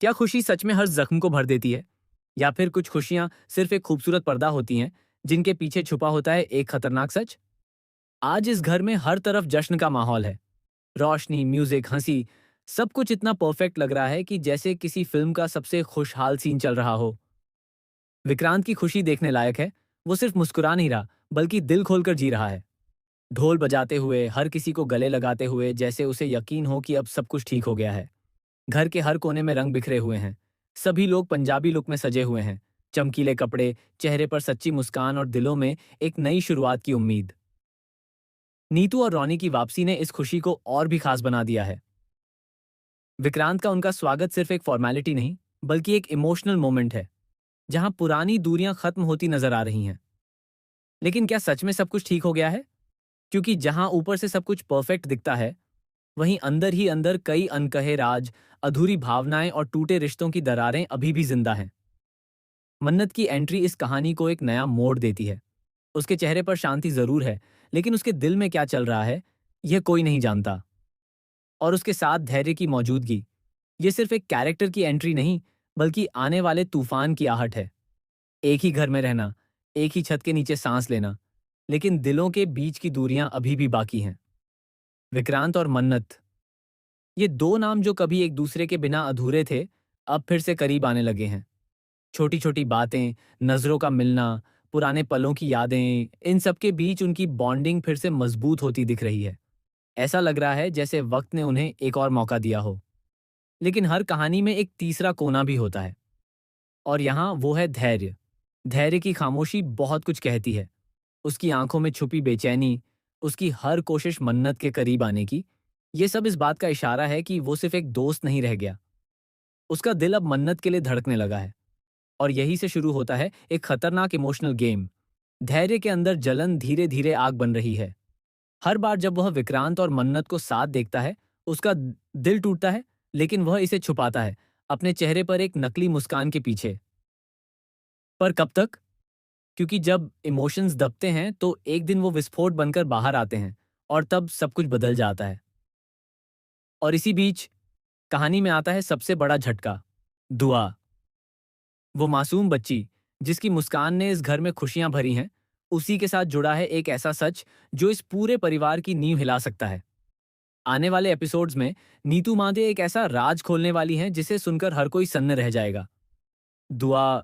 क्या खुशी सच में हर जख्म को भर देती है? या फिर कुछ खुशियां सिर्फ एक खूबसूरत पर्दा होती हैं, जिनके पीछे छुपा होता है एक खतरनाक सच? आज इस घर में हर तरफ जश्न का माहौल है। रोशनी, म्यूजिक, हंसी, सब कुछ इतना परफेक्ट लग रहा है कि जैसे किसी फिल्म का सबसे खुशहाल सीन चल रहा हो। विक्रांत की खुशी देखने लायक है। वो सिर्फ मुस्कुरा नहीं रहा, बल्कि दिल खोलकर जी रहा है। ढोल बजाते हुए, हर किसी को गले लगाते हुए, जैसे उसे यकीन हो कि अब सब कुछ ठीक हो गया है। घर के हर कोने में रंग बिखरे हुए हैं। सभी लोग पंजाबी लुक में सजे हुए हैं। चमकीले कपड़े, चेहरे पर सच्ची मुस्कान और दिलों में एक नई शुरुआत की उम्मीद। नीतू और रौनी की वापसी ने इस खुशी को और भी खास बना दिया है। विक्रांत का उनका स्वागत सिर्फ एक फॉर्मेलिटी नहीं, बल्कि एक इमोशनल मोमेंट है, जहां पुरानी दूरियां खत्म होती नजर आ रही हैं। लेकिन क्या सच में सब कुछ ठीक हो गया है? क्योंकि जहां ऊपर से सब कुछ परफेक्ट दिखता है, वहीं अंदर ही अंदर कई अनकहे राज, अधूरी भावनाएं और टूटे रिश्तों की दरारें अभी भी जिंदा हैं। मन्नत की एंट्री इस कहानी को एक नया मोड़ देती है। उसके चेहरे पर शांति जरूर है, लेकिन उसके दिल में क्या चल रहा है, यह कोई नहीं जानता। और उसके साथ धैर्य की मौजूदगी, ये सिर्फ एक कैरेक्टर की एंट्री नहीं, बल्कि आने वाले तूफान की आहट है। एक ही घर में रहना, एक ही छत के नीचे सांस लेना, लेकिन दिलों के बीच की दूरियां अभी भी बाकी हैं। विक्रांत और मन्नत, ये दो नाम जो कभी एक दूसरे के बिना अधूरे थे, अब फिर से करीब आने लगे हैं। छोटी छोटी बातें, नजरों का मिलना, पुराने पलों की यादें, इन सब के बीच उनकी बॉन्डिंग फिर से मजबूत होती दिख रही है। ऐसा लग रहा है जैसे वक्त ने उन्हें एक और मौका दिया हो। लेकिन हर कहानी में एक तीसरा कोना भी होता है, और यहाँ वो है धैर्य। धैर्य की खामोशी बहुत कुछ कहती है। उसकी आंखों में छुपी बेचैनी, उसकी हर कोशिश मन्नत के करीब आने की, ये सब इस बात का इशारा है कि वो सिर्फ एक दोस्त नहीं रह गया। उसका दिल अब मन्नत के लिए धड़कने लगा है। और यही से शुरू होता है एक खतरनाक इमोशनल गेम। धैर्य के अंदर जलन धीरे धीरे आग बन रही है। हर बार जब वह विक्रांत और मन्नत को साथ देखता है, उसका दिल टूटता है, लेकिन वह इसे छुपाता है, अपने चेहरे पर एक नकली मुस्कान के पीछे। पर कब तक? क्योंकि जब इमोशंस दबते हैं तो एक दिन वो विस्फोट बनकर बाहर आते हैं, और तब सब कुछ बदल जाता है। और इसी बीच कहानी में आता है सबसे बड़ा झटका, दुआ। वो मासूम बच्ची, जिसकी मुस्कान ने इस घर में खुशियां भरी हैं, उसी के साथ जुड़ा है एक ऐसा सच जो इस पूरे परिवार की नींव हिला सकता है। आने वाले एपिसोड्स में नीतू मांदे एक ऐसा राज खोलने वाली हैं जिसे सुनकर हर कोई सन्न रह जाएगा। दुआ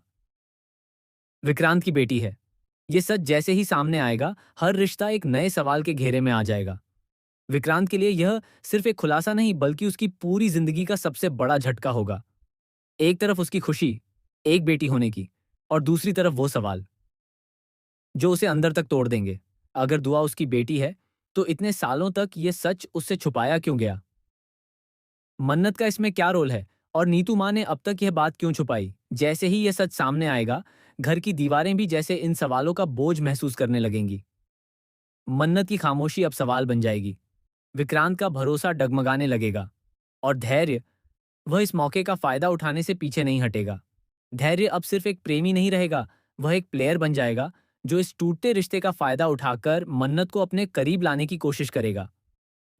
विक्रांत की बेटी है। ये सच जैसे ही सामने आएगा, हर रिश्ता एक नए सवाल के घेरे में आ जाएगा। विक्रांत के लिए यह सिर्फ एक खुलासा नहीं, बल्कि उसकी पूरी जिंदगी का सबसे बड़ा झटका होगा। एक तरफ उसकी खुशी, एक बेटी होने की, और दूसरी तरफ वो सवाल जो उसे अंदर तक तोड़ देंगे। अगर दुआ उसकी बेटी है, तो इतने सालों तक ये सच उससे छुपाया क्यों गया? मन्नत का इसमें क्या रोल है? और नीतू माँ ने अब तक यह बात क्यों छुपाई? जैसे ही यह सच सामने आएगा, घर की दीवारें भी जैसे इन सवालों का बोझ महसूस करने लगेंगी। मन्नत की खामोशी अब सवाल बन जाएगी। विक्रांत का भरोसा डगमगाने लगेगा। और धैर्य, वह इस मौके का फायदा उठाने से पीछे नहीं हटेगा। धैर्य अब सिर्फ एक प्रेमी नहीं रहेगा, वह एक प्लेयर बन जाएगा, जो इस टूटते रिश्ते का फायदा उठाकर मन्नत को अपने करीब लाने की कोशिश करेगा।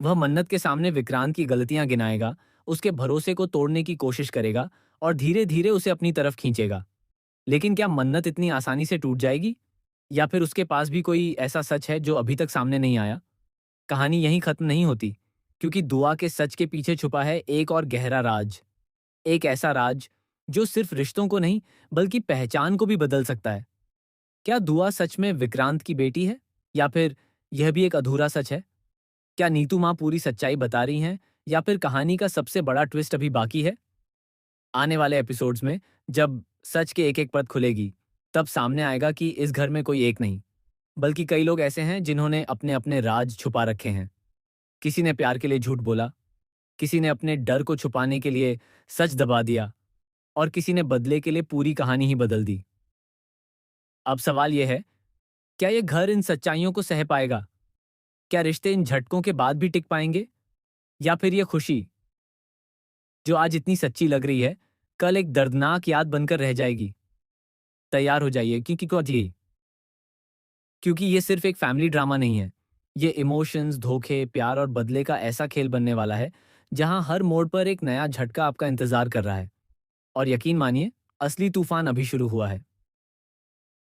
वह मन्नत के सामने विक्रांत की गलतियां गिनाएगा, उसके भरोसे को तोड़ने की कोशिश करेगा, और धीरे धीरे उसे अपनी तरफ खींचेगा। लेकिन क्या मन्नत इतनी आसानी से टूट जाएगी? या फिर उसके पास भी कोई ऐसा सच है जो अभी तक सामने नहीं आया? कहानी यहीं खत्म नहीं होती, क्योंकि दुआ के सच के पीछे छुपा है एक और गहरा राज। एक ऐसा राज जो सिर्फ रिश्तों को नहीं, बल्कि पहचान को भी बदल सकता है। क्या दुआ सच में विक्रांत की बेटी है? या फिर यह भी एक अधूरा सच है? क्या नीतू माँ पूरी सच्चाई बता रही हैं, या फिर कहानी का सबसे बड़ा ट्विस्ट अभी बाकी है? आने वाले एपिसोड्स में जब सच के एक एक परत खुलेगी, तब सामने आएगा कि इस घर में कोई एक नहीं, बल्कि कई लोग ऐसे हैं जिन्होंने अपने अपने राज छुपा रखे हैं। किसी ने प्यार के लिए झूठ बोला, किसी ने अपने डर को छुपाने के लिए सच दबा दिया, और किसी ने बदले के लिए पूरी कहानी ही बदल दी। अब सवाल यह है, क्या यह घर इन सच्चाइयों को सह पाएगा? क्या रिश्ते इन झटकों के बाद भी टिक पाएंगे? या फिर यह खुशी, जो आज इतनी सच्ची लग रही है, कल एक दर्दनाक याद बनकर रह जाएगी? तैयार हो जाइए, क्योंकि ये सिर्फ एक फैमिली ड्रामा नहीं है। ये इमोशंस, धोखे, प्यार और बदले का ऐसा खेल बनने वाला है, जहां हर मोड़ पर एक नया झटका आपका इंतजार कर रहा है। और यकीन मानिए, असली तूफान अभी शुरू हुआ है।